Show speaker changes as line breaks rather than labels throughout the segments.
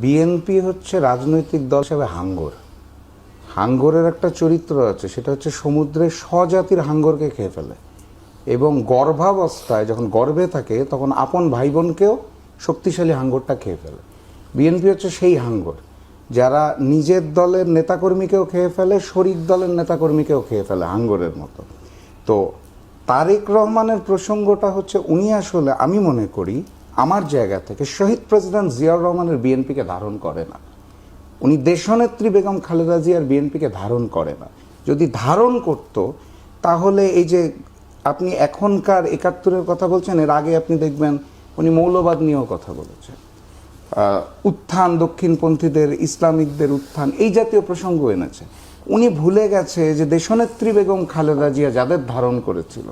BNP হচ্ছে রাজনৈতিক দল হিসেবে হাঙ্গর। হাঙ্গরের একটা চরিত্র আছে, সেটা হচ্ছে সমুদ্রের স্বজাতির হাঙ্গরকে খেয়ে ফেলে এবং গর্ভাবস্থায় যখন গর্ভে থাকে তখন আপন ভাই বোনকেও শক্তিশালী হাঙ্গরটা খেয়ে ফেলে। বিএনপি হচ্ছে সেই হাঙ্গর যারা নিজের দলের নেতাকর্মীকেও খেয়ে ফেলে, শরিক দলের নেতাকর্মীকেও খেয়ে ফেলে হাঙ্গরের মতো। তো তারেক রহমানের প্রসঙ্গটা হচ্ছে উনি আসলে, আমি মনে করি আমার জায়গা থেকে, শহীদ প্রেসিডেন্ট জিয়াউর রহমানের বিএনপিকে ধারণ করে না। উনি দেশনেত্রী বেগম খালেদা জিয়ার বিএনপিকে ধারণ করে না। যদি ধারণ করত তাহলে এই যে আপনি এখনকার ৭১-এর কথা বলছেন, এর আগে আপনি দেখবেন উনি মৌলবাদ নিয়েও কথা বলেছেন, উত্থান, দক্ষিণপন্থীদের, ইসলামিকদের উত্থান, এই জাতীয় প্রসঙ্গ এনেছে। উনি ভুলে গেছে যে দেশনেত্রী বেগম খালেদা জিয়া যাদের ধারণ করেছিল,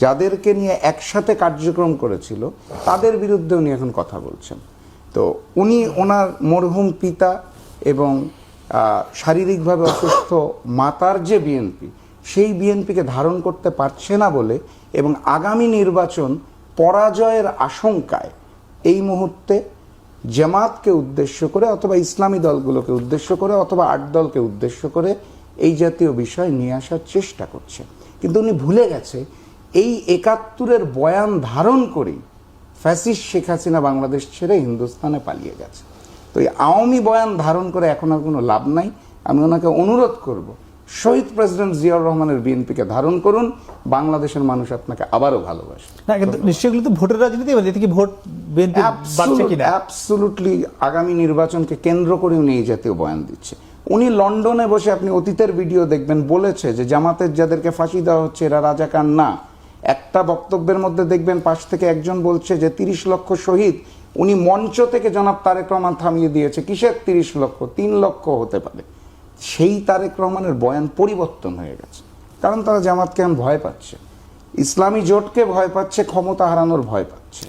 যাদেরকে নিয়ে একসাথে কার্যক্রম করেছিল, তাদের বিরুদ্ধে উনি এখন কথা বলছেন। তো উনি ওনার মরহুম পিতা এবং শারীরিকভাবে অসুস্থ মাতার যে বিএনপি, সেই বিএনপিকে ধারণ করতে পারছে না বলে এবং আগামী নির্বাচন পরাজয়ের আশঙ্কায় এই মুহূর্তে জামাতকে উদ্দেশ্য করে অথবা ইসলামী দলগুলোকে উদ্দেশ্য করে অথবা ৮ দলকে উদ্দেশ্য করে এই জাতীয় বিষয় নিয়ে আসার চেষ্টা করছে। কিন্তু উনি ভুলে গেছে এই ৭১-এর বয়ান ধারণ করেই ফ্যাসিস্ট শেখ হাসিনা বাংলাদেশ ছেড়ে হিন্দুস্তানে পালিয়ে গেছে। তো এই আওয়ামী বয়ান ধারণ করে এখন আর কোনো লাভ নাই। আমি ওনাকে অনুরোধ করব, শহীদ প্রেসিডেন্ট জিয়াউর রহমানের বিএনপিকে ধারণ করুন, বাংলাদেশের মানুষ আপনাকে আবারও ভালোবাসে।
না, কিন্তু নিশ্চয়ই তো ভোটের রাজনীতি, এতে কি ভোট বিএনপি বাড়ছে কিনা?
অ্যাবসলিউটলি আগামী নির্বাচনকে কেন্দ্র করে উনি এই জাতীয় বয়ান দিচ্ছে। উনি লন্ডনে বসে, আপনি অতীতের ভিডিও দেখবেন, বলেছে যে জামাতের যাদেরকে ফাঁসি দেওয়া হচ্ছে এরা রাজাকার না। একটা বক্তব্যের মধ্যে দেখবেন পাশ থেকে একজন বলছে যে ৩০ লক্ষ শহীদ, উনি মঞ্চ থেকে জনাব তারেক রহমান থামিয়ে দিয়েছে। কিসের ৩০ লক্ষ? ৩ লক্ষ হতে পারে। সেই তারেক রহমানের বয়ান পরিবর্তন হয়ে গেছে, কারণ তারা জামাতকে এখন ভয় পাচ্ছে, ইসলামী জোটকে ভয় পাচ্ছে, ক্ষমতা হারানোর ভয় পাচ্ছে।